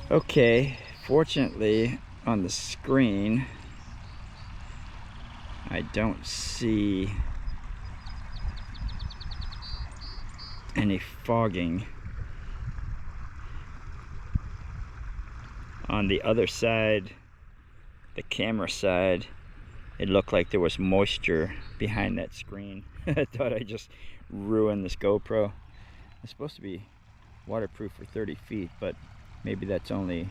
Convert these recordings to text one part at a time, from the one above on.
Okay, fortunately on the screen I don't see any fogging. On the other side, the camera side, it looked like there was moisture behind that screen. I thought I just ruined this GoPro. It's supposed to be waterproof for 30 feet, but maybe that's only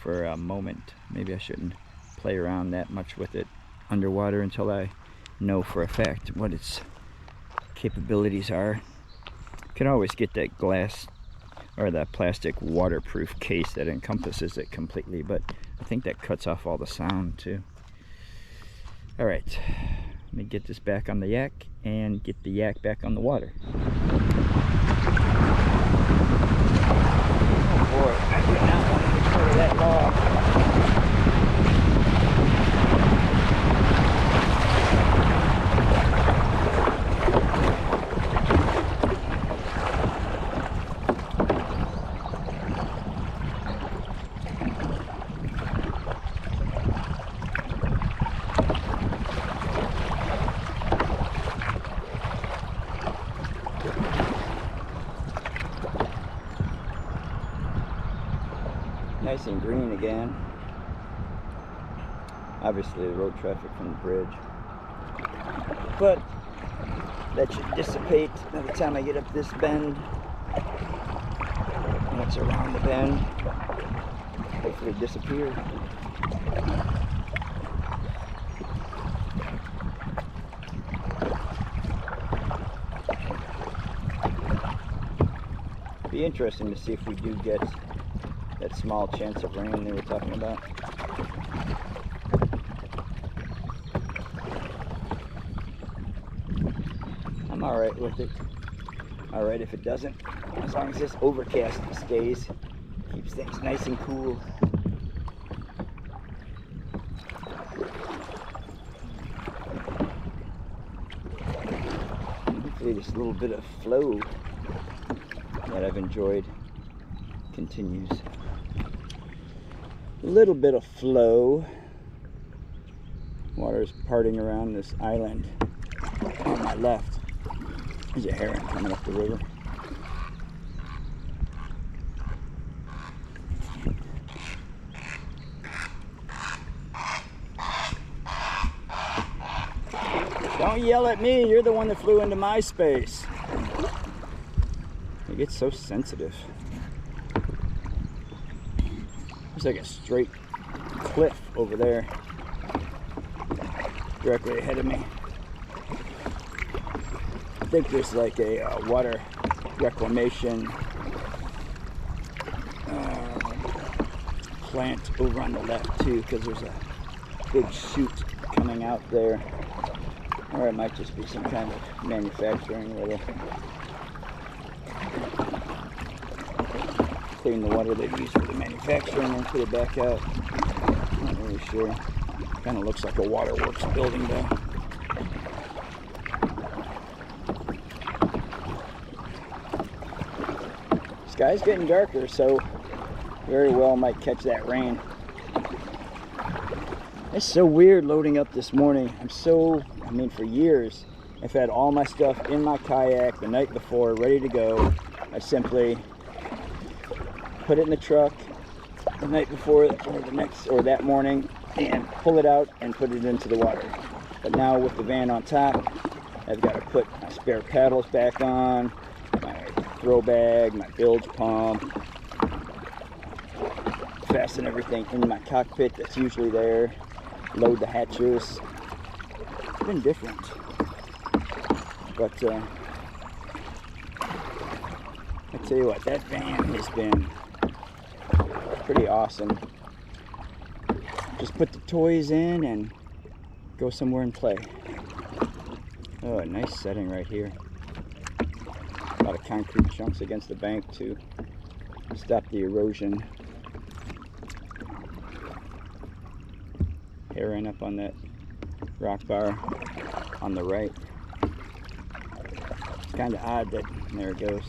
for a moment. Maybe I shouldn't play around that much with it underwater until I know for a fact what its capabilities are. You can always get that glass or that plastic waterproof case that encompasses it completely, but I think that cuts off all the sound too. All right, let me get this back on the yak and get the yak back on the water. Oh boy, I do not want to be part of that log. Nice and green again. Obviously the road traffic from the bridge, but that should dissipate by the time I get up this bend. Once around the bend, hopefully disappear. Be interesting to see if we do get that small chance of rain they were talking about. I'm alright with it. Alright if it doesn't. As long as this overcast stays. Keeps things nice and cool. Hopefully this little bit of flow that I've enjoyed continues. A little bit of flow. Water is parting around this island on my left. There's a heron coming up the river. Don't yell at me, you're the one that flew into my space. It gets so sensitive. There's like a straight cliff over there directly ahead of me. I think there's like a water reclamation plant over on the left too, because there's a big chute coming out there. Or it might just be some kind of manufacturing where they clean the water they've used for the manufacturing and put it back out. Not really sure. Kind of looks like a waterworks building though. Sky's getting darker, so very well might catch that rain. It's so weird loading up this morning. I mean for years, I've had all my stuff in my kayak the night before, ready to go. I simply put it in the truck the night before or that morning and pull it out and put it into the water. But now with the van on top, I've got to put my spare paddles back on, my throw bag, my bilge pump, fasten everything in my cockpit that's usually there, load the hatches. It's been different, but I tell you what, that van has been pretty awesome. Just put the toys in and go somewhere and play. Oh, a nice setting right here. A lot of concrete chunks against the bank to stop the erosion. Heron up on that rock bar on the right. It's kind of odd that, there it goes.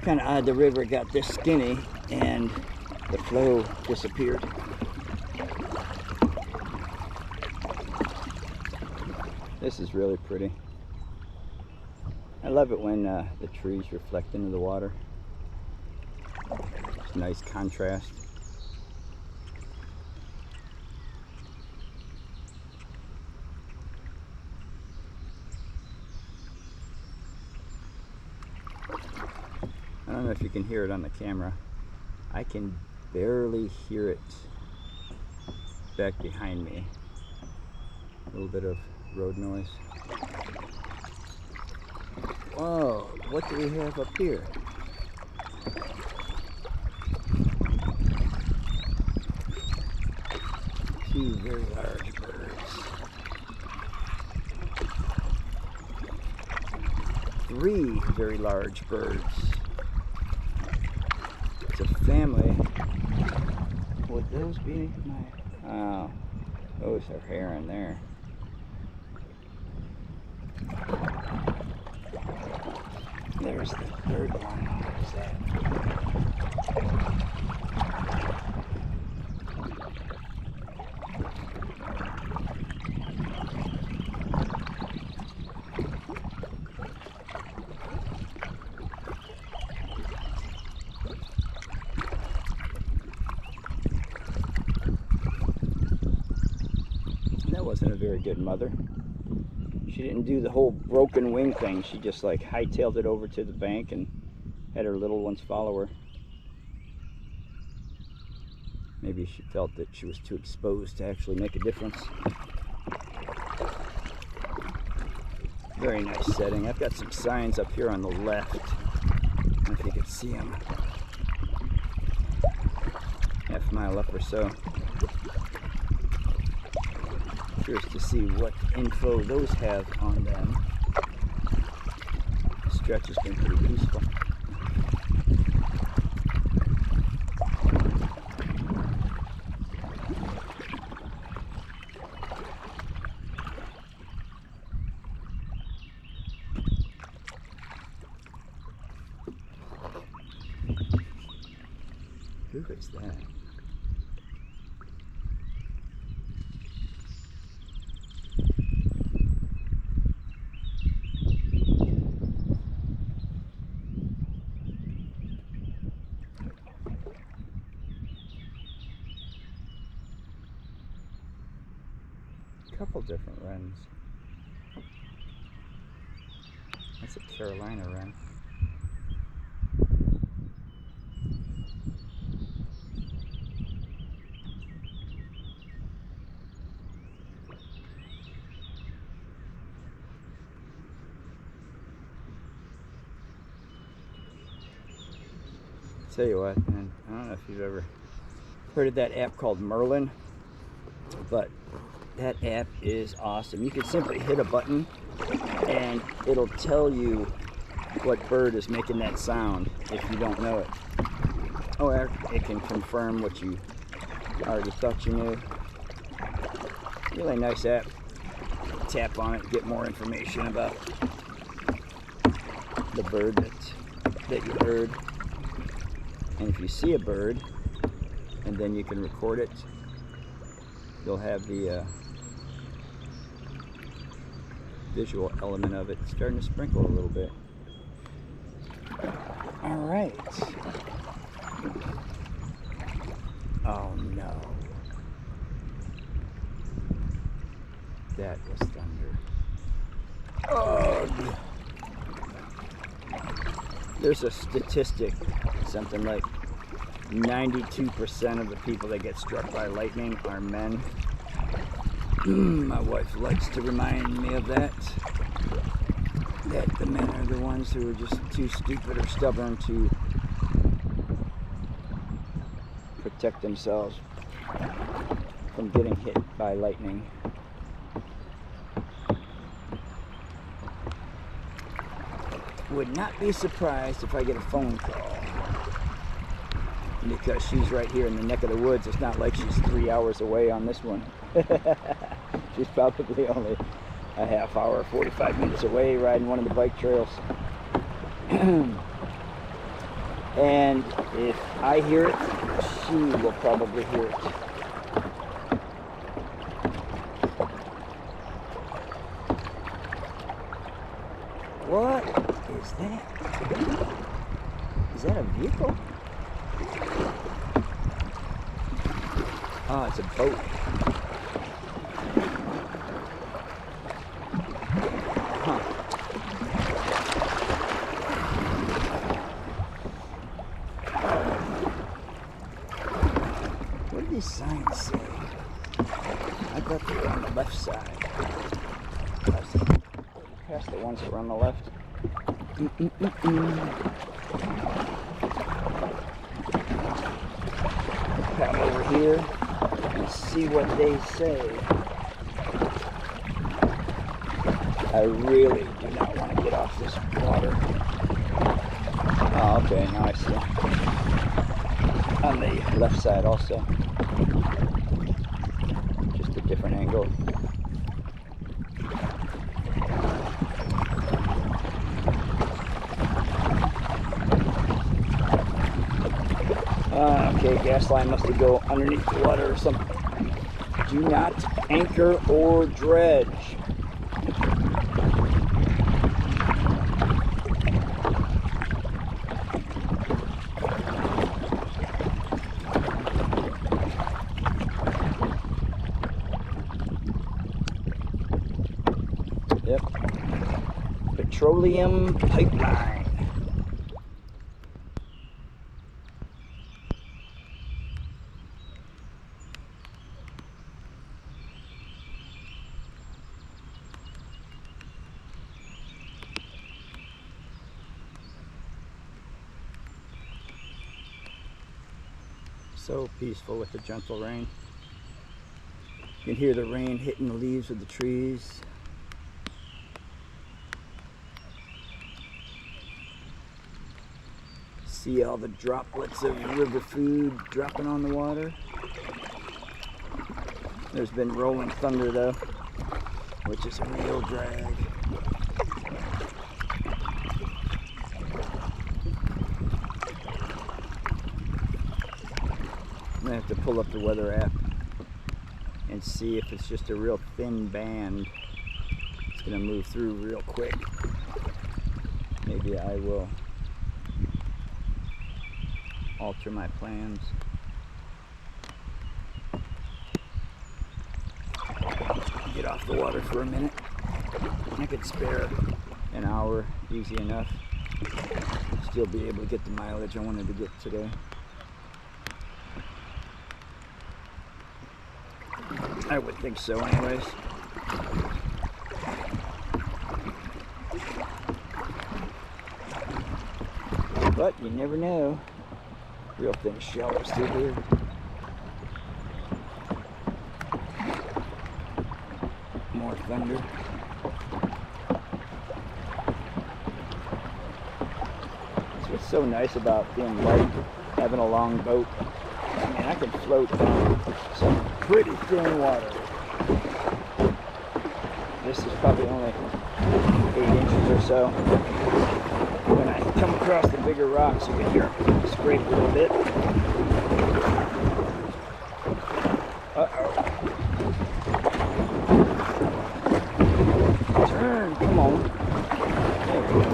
kind of odd the river got this skinny and the flow disappeared. This is really pretty. I love it when the trees reflect into the water. It's a nice contrast. I don't know if you can hear it on the camera. I can barely hear it back behind me. A little bit of road noise. Whoa, what do we have up here? Two very large birds. Three very large birds. It's a family. Would those be my... Oh, those are heron there. There's the third one. What is that? That wasn't a very good mother. She didn't do the whole broken wing thing. She just like hightailed it over to the bank and had her little ones follow her. Maybe she felt that she was too exposed to actually make a difference. Very nice setting. I've got some signs up here on the left. I don't know if you can see them. Half a mile up or so. Curious to see what info those have on them. The stretch has been pretty peaceful. Who is that? Couple different wrens. That's a Carolina wren. Tell you what, man, I don't know if you've ever heard of that app called Merlin, but that app is awesome. You can simply hit a button and it'll tell you what bird is making that sound if you don't know it. Or it can confirm what you already thought you knew. Really nice app. Tap on it, get more information about the bird that you heard. And if you see a bird and then you can record it, you'll have the visual element of it starting to sprinkle a little bit. All right. Oh no. That was thunder. Ugh. There's a statistic, something like 92% of the people that get struck by lightning are men. My wife likes to remind me of that the men are the ones who are just too stupid or stubborn to protect themselves from getting hit by lightning. Would not be surprised if I get a phone call, because she's right here in the neck of the woods. It's not like she's 3 hours away on this one. She's probably only a half hour, 45 minutes away riding one of the bike trails. And if I hear it, she will probably hear it. What is that? Is that a vehicle? Oh, it's a boat. Huh. What do these signs say? I thought they were on the left side. Past the ones that were on the left. Paddle over here and see what they say. I really do not want to get off this water. Oh, okay, now I see. On the left side also. Just a different angle. Okay, gas line must have go underneath the water or something. Do not anchor or dredge. Yep. Petroleum pipeline. So peaceful with the gentle rain. You can hear the rain hitting the leaves of the trees. See all the droplets of river food dropping on the water. There's been rolling thunder though, which is a real drag. I'm gonna have to pull up the weather app and see if it's just a real thin band. It's gonna move through real quick. Maybe I will alter my plans. Get off the water for a minute. I could spare an hour, easy enough. Still be able to get the mileage I wanted to get today. I would think so anyways. But you never know. Real thin shallows through here. More thunder. That's what's so nice about being light, having a long boat. I mean, I can float down some pretty thin water. This is probably only 8 inches or so. When I come across the bigger rocks, you can hear them scrape a little bit. Uh-oh. Turn, come on. There we go.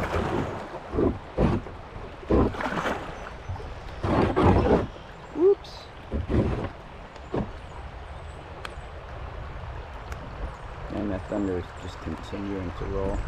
Whoops. And that thunder is just continuing to roll.